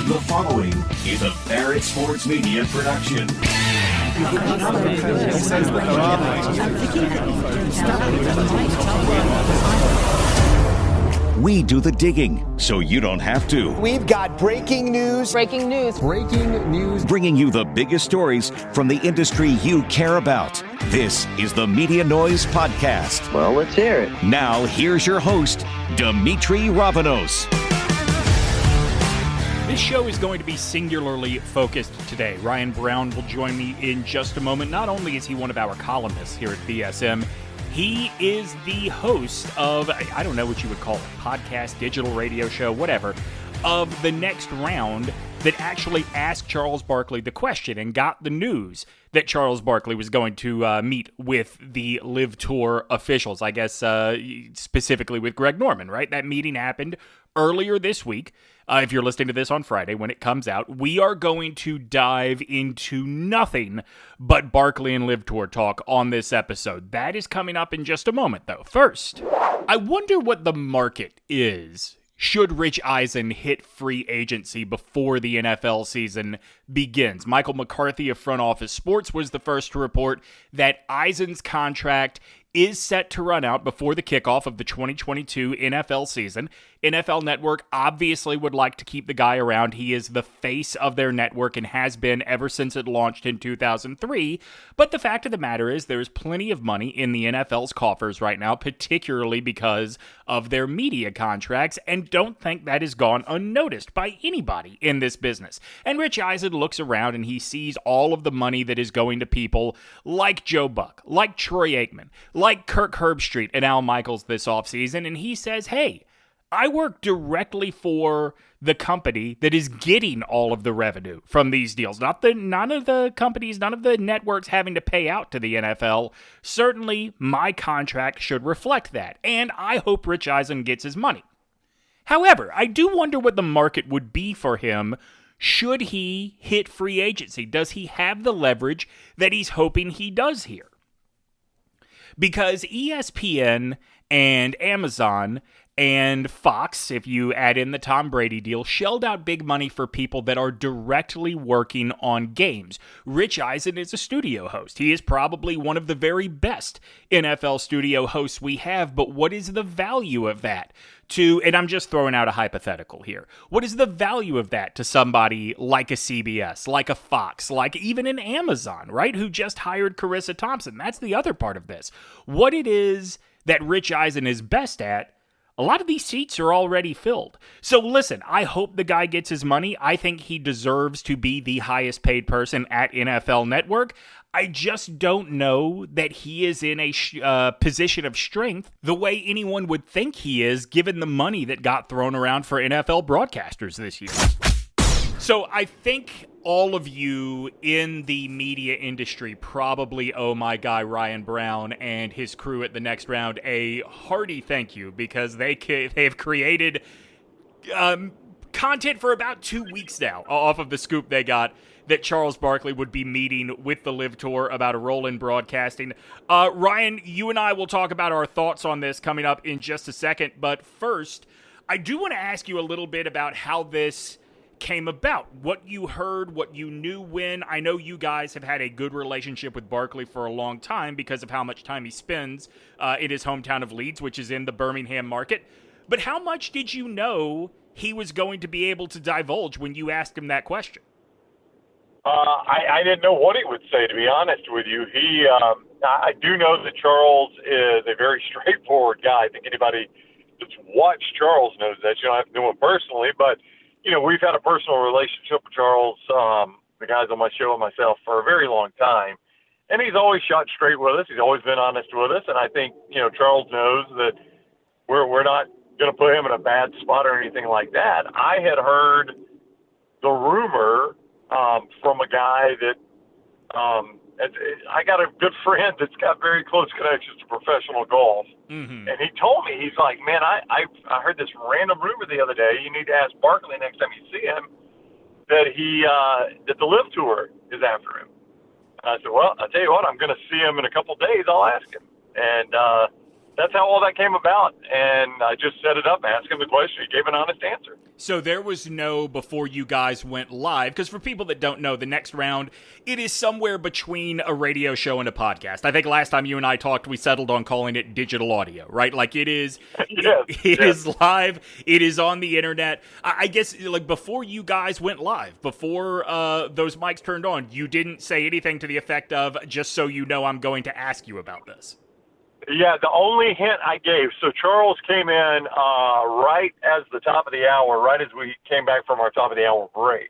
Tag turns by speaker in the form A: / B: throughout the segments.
A: The following is a Barrett Sports Media production. We do the digging, so you don't have to.
B: We've got breaking news.
C: Breaking news.
B: Breaking news.
A: Bringing you the biggest stories from the industry you care about. This is the Media Noise Podcast.
D: Well, let's hear it.
A: Now, here's your host, Demetri.
E: This show is going to be singularly focused today. Ryan Brown will join me in just a moment. Not only is he one of our columnists here at BSM, he is the host of, I don't know what you would call it, podcast, digital radio show, whatever, of The Next Round that actually asked Charles Barkley the question and got the news that Charles Barkley was going to meet with the LIV Tour officials, I guess specifically with Greg Norman, right? That meeting happened earlier this week. If you're listening to this on Friday when it comes out, we are going to dive into nothing but Barkley and LIV Tour talk on this episode. That is coming up in just a moment, though. First, I wonder what the market is should Rich Eisen hit free agency before the NFL season begins. Michael McCarthy of Front Office Sports was the first to report that Eisen's contract is set to run out before the kickoff of the 2022 NFL season. NFL Network obviously would like to keep the guy around. He is the face of their network and has been ever since it launched in 2003. But the fact of the matter is there's plenty of money in the NFL's coffers right now, particularly because of their media contracts, and don't think that has gone unnoticed by anybody in this business. And Rich Eisen looks around and he sees all of the money that is going to people like Joe Buck, like Troy Aikman, like Kirk Herbstreit and Al Michaels this offseason, and he says, hey, I work directly for the company that is getting all of the revenue from these deals. None of the companies, none of the networks having to pay out to the NFL. Certainly, my contract should reflect that, and I hope Rich Eisen gets his money. However, I do wonder what the market would be for him should he hit free agency. Does he have the leverage that he's hoping he does here? Because ESPN and Amazon and Fox, if you add in the Tom Brady deal, shelled out big money for people that are directly working on games. Rich Eisen is a studio host. He is probably one of the very best NFL studio hosts we have, but what is the value of that and I'm just throwing out a hypothetical here, what is the value of that to somebody like a CBS, like a Fox, like even an Amazon, right, who just hired Carissa Thompson? That's the other part of this. What it is that Rich Eisen is best at, a lot of these seats are already filled. So listen, I hope the guy gets his money. I think he deserves to be the highest paid person at NFL Network. I just don't know that he is in a position of strength the way anyone would think he is, given the money that got thrown around for NFL broadcasters this year. So I think all of you in the media industry probably owe my guy Ryan Brown and his crew at The Next Round a hearty thank you, because they have created content for about 2 weeks now off of the scoop they got that Charles Barkley would be meeting with the LIV Tour about a role in broadcasting. Ryan, you and I will talk about our thoughts on this coming up in just a second, but first, I do want to ask you a little bit about how this came about, what you heard, what you knew when. I know you guys have had a good relationship with Barkley for a long time because of how much time he spends in his hometown of Leeds, which is in the Birmingham market. But how much did you know he was going to be able to divulge when you asked him that question?
F: I didn't know what he would say, to be honest with you. I do know that Charles is a very straightforward guy. I think anybody that's watched Charles knows that. You don't have to know him personally, but you know, we've had a personal relationship with Charles, the guys on my show and myself, for a very long time. And he's always shot straight with us. He's always been honest with us. And I think, you know, Charles knows that we're not going to put him in a bad spot or anything like that. I had heard the rumor from a guy that I got a good friend that's got very close connections to professional golf. Mm-hmm. And he told me, he's like, man, I heard this random rumor the other day. You need to ask Barkley next time you see him that that the LIV Tour is after him. And I said, well, I'll tell you what, I'm going to see him in a couple of days. I'll ask him. And that's how all that came about. And I just set it up, asked him the question. He gave an honest answer.
E: So there was no before you guys went live, because for people that don't know, the next round, it is somewhere between a radio show and a podcast. I think last time you and I talked, we settled on calling it digital audio, right? Like it is, it is live. It is on the internet. I guess like before you guys went live, before those mics turned on, you didn't say anything to the effect of, just so you know, I'm going to ask you about this.
F: Yeah, the only hint I gave, so Charles came in right as the top of the hour, right as we came back from our top of the hour break.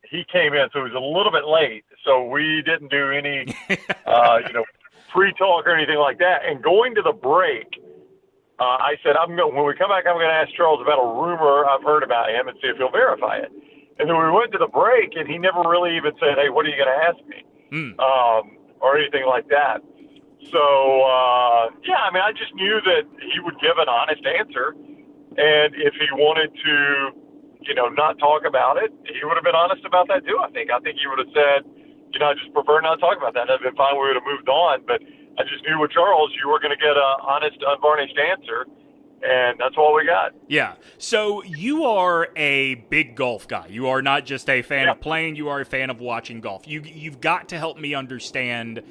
F: He came in, so he was a little bit late, so we didn't do any, pre-talk or anything like that. And going to the break, I said, when we come back, I'm going to ask Charles about a rumor I've heard about him and see if he'll verify it. And then we went to the break, and he never really even said, hey, what are you going to ask me? Or anything like that. So, I just knew that he would give an honest answer. And if he wanted to, not talk about it, he would have been honest about that too, I think. I think he would have said, I just prefer not to talk about that. That'd have been fine. We would have moved on. But I just knew with Charles, you were going to get an honest, unvarnished answer. And that's all we got.
E: Yeah. So you are a big golf guy. You are not just a fan of playing. You are a fan of watching golf. You've got to help me understand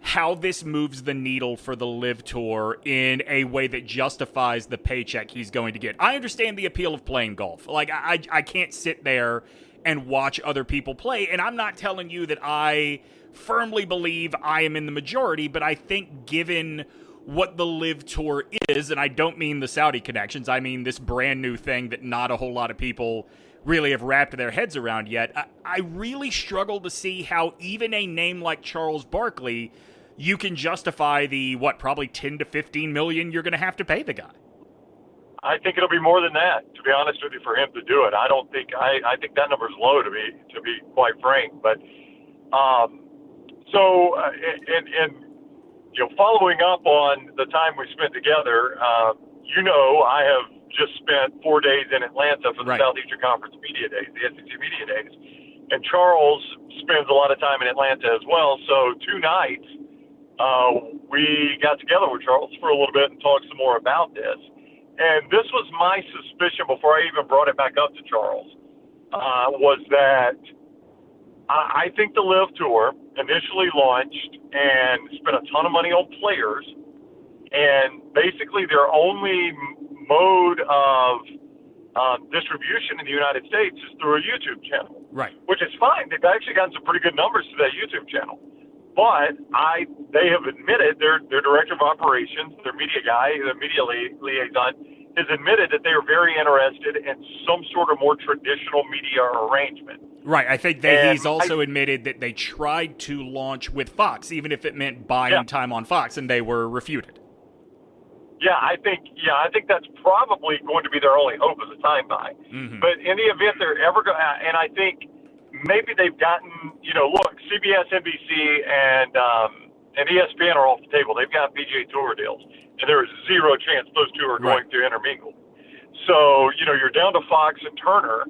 E: how this moves the needle for the LIV Tour in a way that justifies the paycheck he's going to get. I understand the appeal of playing golf. Like, I can't sit there and watch other people play, and I'm not telling you that I firmly believe I am in the majority, but I think given what the LIV Tour is, and I don't mean the Saudi connections, I mean this brand new thing that not a whole lot of people really have wrapped their heads around yet, I really struggle to see how even a name like Charles Barkley, you can justify the, probably 10 to 15 million you're going to have to pay the guy.
F: I think it'll be more than that, to be honest with you, for him to do it. I don't think, I think that number's low to be quite frank. But, following up on the time we spent together, I have just spent 4 days in Atlanta for the Southeastern Conference Media Days, the SEC Media Days. And Charles spends a lot of time in Atlanta as well. So 2 nights, we got together with Charles for a little bit and talked some more about this. And this was my suspicion before I even brought it back up to Charles, was that I think the LIV Tour initially launched and spent a ton of money on players, and basically their only mode of distribution in the United States is through a YouTube channel. Right. Which is fine. They've actually gotten some pretty good numbers to that YouTube channel. But they have admitted, their director of operations, their media guy, the media liaison, has admitted that they are very interested in some sort of more traditional media arrangement.
E: Right. I think that he's also admitted that they tried to launch with Fox, even if it meant buying time on Fox, and they were refuted.
F: I think that's probably going to be their only hope as a time buy. Mm-hmm. But in the event they're ever going to, and I think maybe they've gotten, look, CBS, NBC, and ESPN are off the table. They've got PGA Tour deals, and there is zero chance those two are going to intermingle. So, you're down to Fox and Turner,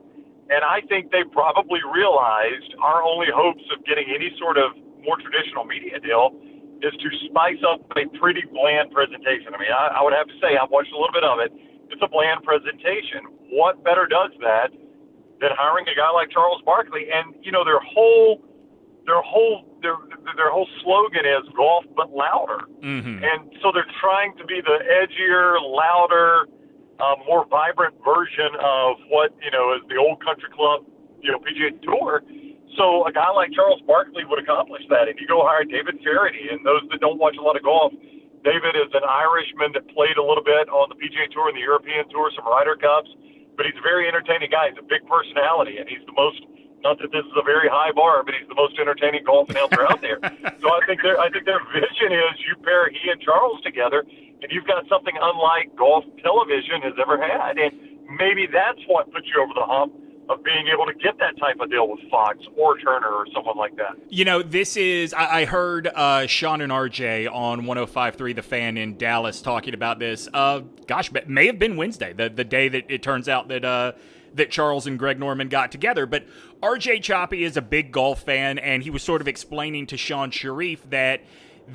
F: and I think they probably realized our only hopes of getting any sort of more traditional media deal is to spice up a pretty bland presentation. I mean, I would have to say, I've watched a little bit of it. It's a bland presentation. What better does that than hiring a guy like Charles Barkley? And their whole slogan is golf but louder. Mm-hmm. And so they're trying to be the edgier, louder, more vibrant version of what is the old country club, PGA Tour. So a guy like Charles Barkley would accomplish that. And you go hire David Faraday, and those that don't watch a lot of golf, David is an Irishman that played a little bit on the PGA Tour and the European Tour, some Ryder Cups, but he's a very entertaining guy. He's a big personality, and he's the most, not that this is a very high bar, but he's the most entertaining golf announcer out there. So I think their vision is you pair he and Charles together, and you've got something unlike golf television has ever had. And maybe that's what puts you over the hump of being able to get that type of deal with Fox or Turner or someone like that.
E: This is, I heard Sean and RJ on 105.3 The Fan in Dallas talking about this. It may have been Wednesday, the day that it turns out that Charles and Greg Norman got together. But RJ Choppy is a big golf fan, and he was sort of explaining to Sean Sharif that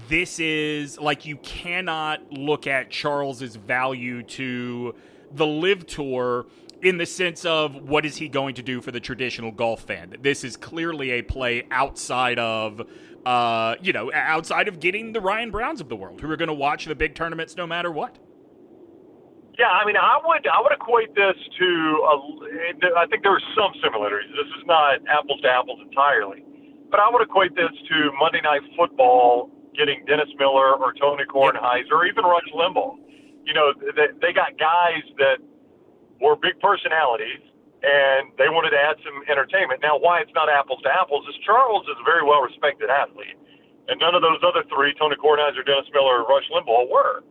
E: this is, like, you cannot look at Charles's value to the LIV Tour in the sense of what is he going to do for the traditional golf fan. This is clearly a play outside of, outside of getting the Ryan Browns of the world, who are going to watch the big tournaments no matter what.
F: Yeah, I mean, I would equate this to, I think there are some similarities. This is not apples to apples entirely, but I would equate this to Monday Night Football getting Dennis Miller or Tony Kornheiser or even Rush Limbaugh. You know, they got guys that were big personalities, and they wanted to add some entertainment. Now, why it's not apples to apples is Charles is a very well-respected athlete, and none of those other three, Tony Kornheiser, Dennis Miller, or Rush Limbaugh, were.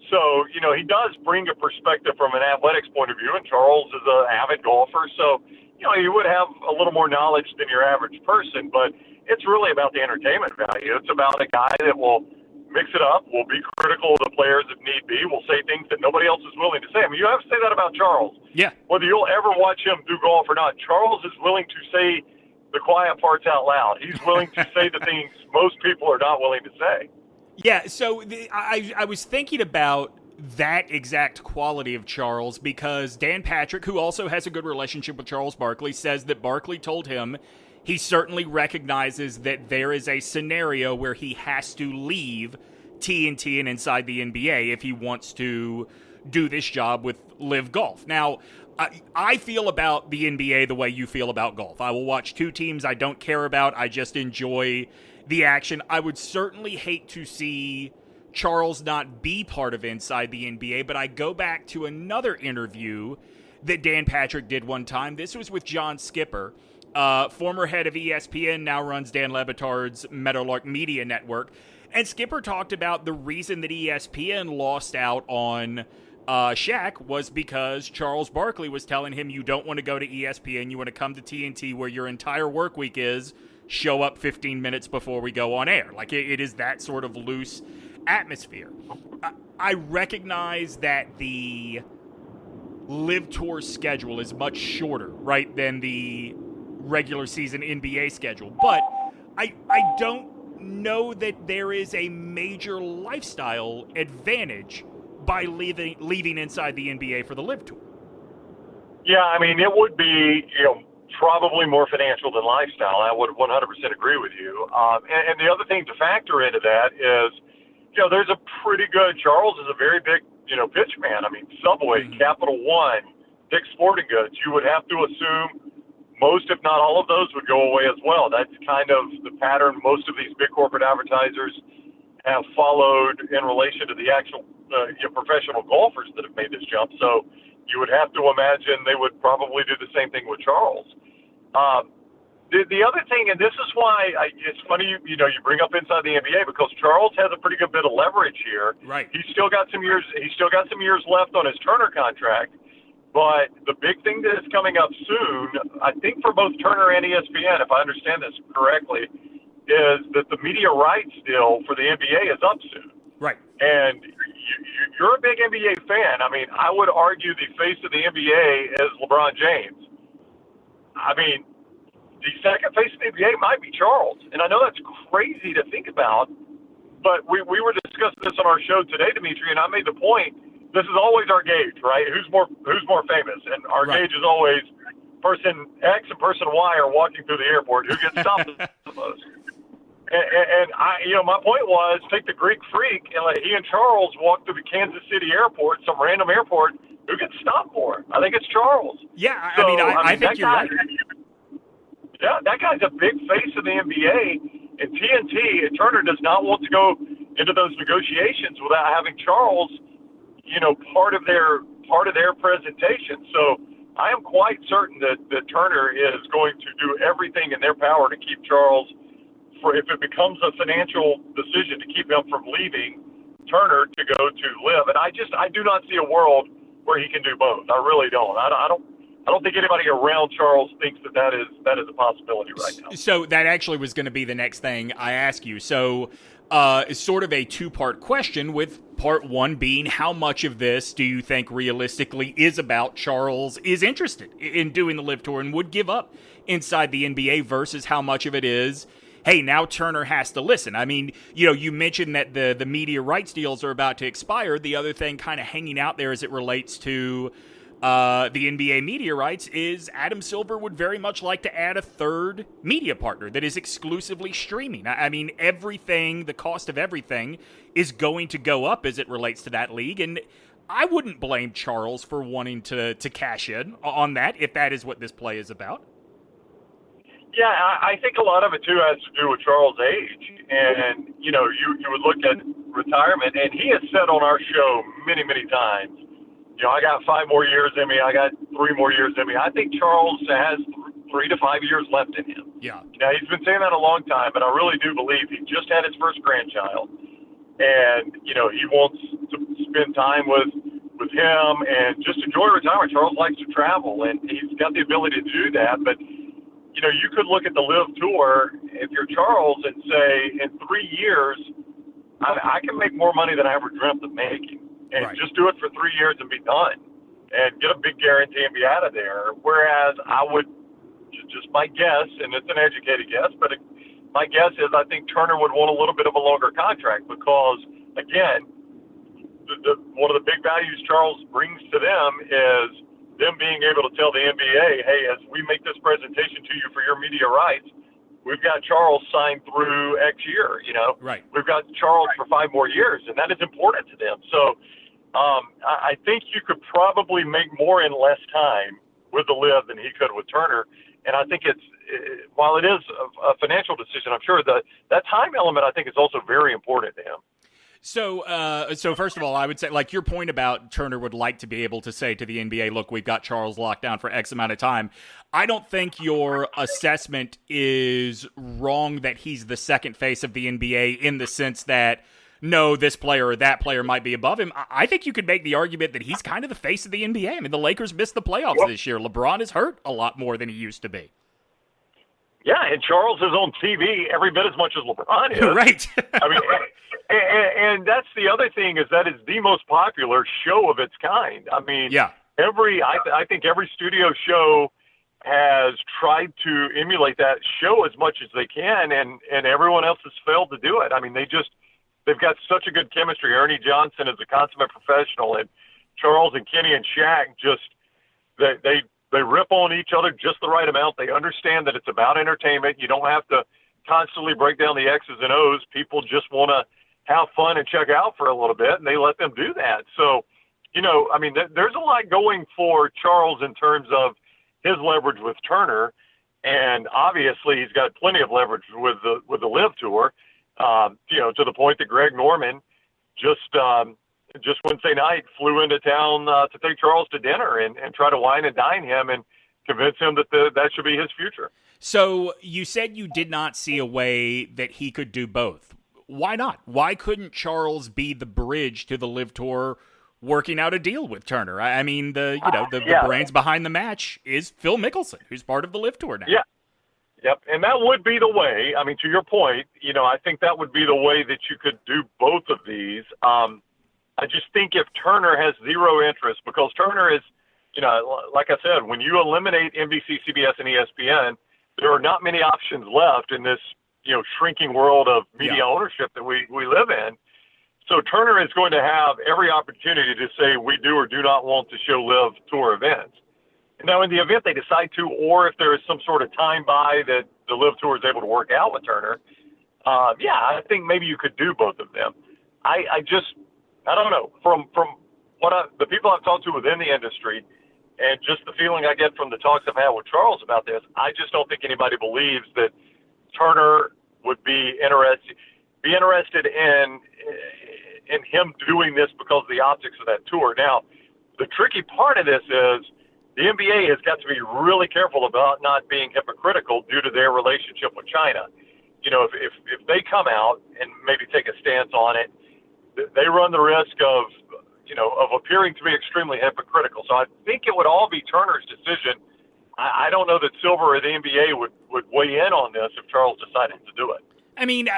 F: So, you know, he does bring a perspective from an athletics point of view, and Charles is an avid golfer, so, you know, he would have a little more knowledge than your average person, but it's really about the entertainment value. It's about a guy that will mix it up, will be critical of the players if need be, will say things that nobody else is willing to say. I mean, you have to say that about Charles.
E: Yeah.
F: Whether you'll ever watch him do golf or not, Charles is willing to say the quiet parts out loud. He's willing to say the things most people are not willing to say.
E: Yeah, so I was thinking about that exact quality of Charles because Dan Patrick, who also has a good relationship with Charles Barkley, says that Barkley told him he certainly recognizes that there is a scenario where he has to leave TNT and Inside the NBA if he wants to do this job with LIV Golf. Now, I feel about the NBA the way you feel about golf. I will watch two teams I don't care about. I just enjoy the action. I would certainly hate to see Charles not be part of Inside the NBA, but I go back to another interview that Dan Patrick did one time. This was with John Skipper, former head of ESPN, now runs Dan Le Batard's Meadowlark Media Network. And Skipper talked about the reason that ESPN lost out on Shaq was because Charles Barkley was telling him, you don't want to go to ESPN, you want to come to TNT where your entire work week is, show up 15 minutes before we go on air. Like, it is that sort of loose atmosphere. I recognize that the LIV Tour schedule is much shorter, right, than the regular season NBA schedule. But I don't know that there is a major lifestyle advantage by leaving Inside the NBA for the LIV Tour.
F: Yeah, I mean, it would be, probably more financial than lifestyle. I would 100% agree with you. And the other thing to factor into that is, there's a pretty good, Charles is a very big, pitch man. I mean, Subway, Capital One, Dick's Sporting Goods, you would have to assume most, if not all of those, would go away as well. That's kind of the pattern most of these big corporate advertisers have followed in relation to the actual professional golfers that have made this jump. So you would have to imagine they would probably do the same thing with Charles. The other thing, and this is why it's funny, you bring up Inside the NBA because Charles has a pretty good bit of leverage here.
E: Right.
F: He's still got some years left on his Turner contract. But the big thing that is coming up soon, I think for both Turner and ESPN, if I understand this correctly, is that the media rights deal for the NBA is up soon.
E: Right.
F: And you're a big NBA fan. I mean, I would argue the face of the NBA is LeBron James. I mean, the second face of the NBA might be Charles. And I know that's crazy to think about, but we were discussing this on our show today, Demetri, and I made the point, this is always our gauge, right? Who's more famous? And our gauge is always person X and person Y are walking through the airport. Who gets stopped the most? And I, my point was, take the Greek Freak and let he and Charles walk through the Kansas City airport, some random airport. Who gets stopped more? I think it's Charles.
E: Yeah, I think you're right.
F: Yeah, that guy's a big face of the NBA, and TNT and Turner does not want to go into those negotiations without having Charles, part of their presentation. So I am quite certain that Turner is going to do everything in their power to keep Charles. For if it becomes a financial decision to keep him from leaving Turner to go to LIV, and I do not see a world where he can do both. I really don't. I don't think anybody around Charles thinks that is a possibility right now.
E: So that actually was going to be the next thing I ask you. So it's sort of a two-part question, with part one being how much of this do you think realistically is about Charles is interested in doing the LIV Tour and would give up Inside the NBA versus how much of it is, hey, now Turner has to listen. I mean, you mentioned that the media rights deals are about to expire. The other thing kind of hanging out there as it relates to the NBA media rights is Adam Silver would very much like to add a third media partner that is exclusively streaming. I mean, everything, the cost of everything is going to go up as it relates to that league, and I wouldn't blame Charles for wanting to cash in on that if that is what this play is about.
F: Yeah, I think a lot of it, too, has to do with Charles' age. And, you would look at retirement, and he has said on our show many, many times, I got 5 more years in me, I got 3 more years in me. I think Charles has 3 to 5 years left in him.
E: Yeah.
F: Now, he's been saying that a long time, but I really do believe he just had his first grandchild. And, he wants to spend time with him and just enjoy retirement. Charles likes to travel, and he's got the ability to do that. But, you could look at the LIV Tour, if you're Charles, and say, in 3 years, I can make more money than I ever dreamt of making. And
E: right.
F: Just do it for 3 years and be done and get a big guarantee and be out of there. Whereas I would, just my guess, and it's an educated guess, but my guess is I think Turner would want a little bit of a longer contract because, again, one of the big values Charles brings to them is them being able to tell the NBA, hey, as we make this presentation to you for your media rights, we've got Charles signed through X year,
E: Right.
F: We've got Charles for 5 more years, and that is important to them. So I think you could probably make more in less time with the LIV than he could with Turner. And I think while it is a financial decision, I'm sure that time element, I think, is also very important to him.
E: So first of all, I would say, like your point about Turner would like to be able to say to the NBA, look, we've got Charles locked down for X amount of time. I don't think your assessment is wrong that he's the second face of the NBA in the sense that, no, this player or that player might be above him. I think you could make the argument that he's kind of the face of the NBA. I mean, the Lakers missed the playoffs this year. LeBron is hurt a lot more than he used to be.
F: Yeah, and Charles is on TV every bit as much as LeBron is.
E: Right.
F: I mean, and that's the other thing is that is the most popular show of its kind. I mean,
E: yeah.
F: I think every studio show has tried to emulate that show as much as they can, and everyone else has failed to do it. I mean, they've got such a good chemistry. Ernie Johnson is a consummate professional, and Charles and Kenny and Shaq they rip on each other just the right amount. They understand that it's about entertainment. You don't have to constantly break down the X's and O's. People just want to have fun and check out for a little bit, and they let them do that. So, I mean, there's a lot going for Charles in terms of his leverage with Turner, and obviously he's got plenty of leverage with the LIV Tour, to the point that Greg Norman just Wednesday night flew into town to take Charles to dinner and try to wine and dine him and convince him that that should be his future.
E: So you said you did not see a way that he could do both. Why not? Why couldn't Charles be the bridge to the LIV Tour working out a deal with Turner? I mean, the brains behind the match is Phil Mickelson, who's part of the LIV Tour now.
F: Yeah. Yep, and that would be the way. I mean, to your point, I think that would be the way that you could do both of these. I just think if Turner has zero interest, because Turner is, like I said, when you eliminate NBC, CBS, and ESPN, there are not many options left in this, shrinking world of media ownership that we live in. So Turner is going to have every opportunity to say we do or do not want to show LIV Tour events. Now, in the event they decide to, or if there is some sort of time buy that the LIV Tour is able to work out with Turner, I think maybe you could do both of them. I don't know. From the people I've talked to within the industry and just the feeling I get from the talks I've had with Charles about this, I just don't think anybody believes that Turner would be interested in him doing this because of the optics of that tour. Now, the tricky part of this is the NBA has got to be really careful about not being hypocritical due to their relationship with China. If they come out and maybe take a stance on it, they run the risk of appearing to be extremely hypocritical. So I think it would all be Turner's decision. I don't know that Silver or the NBA would weigh in on this if Charles decided to do it.
E: I mean,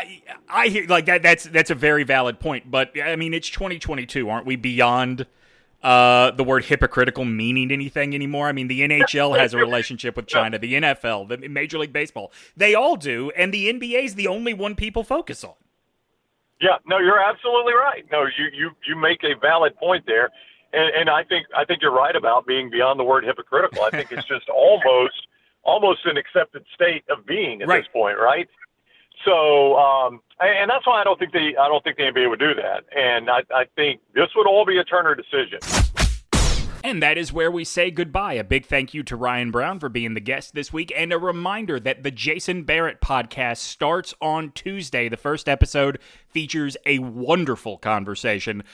E: I hear like that. That's a very valid point. But I mean, it's 2022, aren't we? Beyond the word hypocritical meaning anything anymore. I mean, the NHL has a relationship with China. The NFL, the Major League Baseball, they all do, and the NBA is the only one people focus on.
F: Yeah, no, you're absolutely right. No, you make a valid point there. And I think you're right about being beyond the word hypocritical. I think it's just almost an accepted state of being at this point, right? So, and that's why I don't think the NBA would do that. And I think this would all be a Turner decision.
E: And that is where we say goodbye. A big thank you to Ryan Brown for being the guest this week, and a reminder that the Jason Barrett podcast starts on Tuesday. The first episode features a wonderful conversation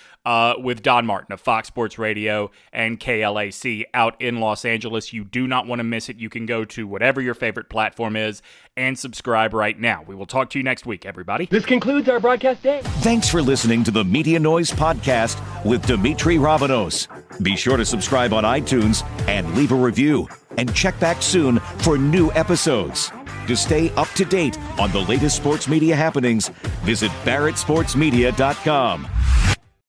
E: with Don Martin of Fox Sports Radio and KLAC out in Los Angeles. You do not want to miss it. You can go to whatever your favorite platform is and subscribe right now. We will talk to you next week, everybody.
B: This concludes our broadcast day.
A: Thanks for listening to the Media Noise Podcast with Demetri Rabanos. Be sure to subscribe on iTunes and leave a review. And check back soon for new episodes. To stay up to date on the latest sports media happenings, visit barrettsportsmedia.com.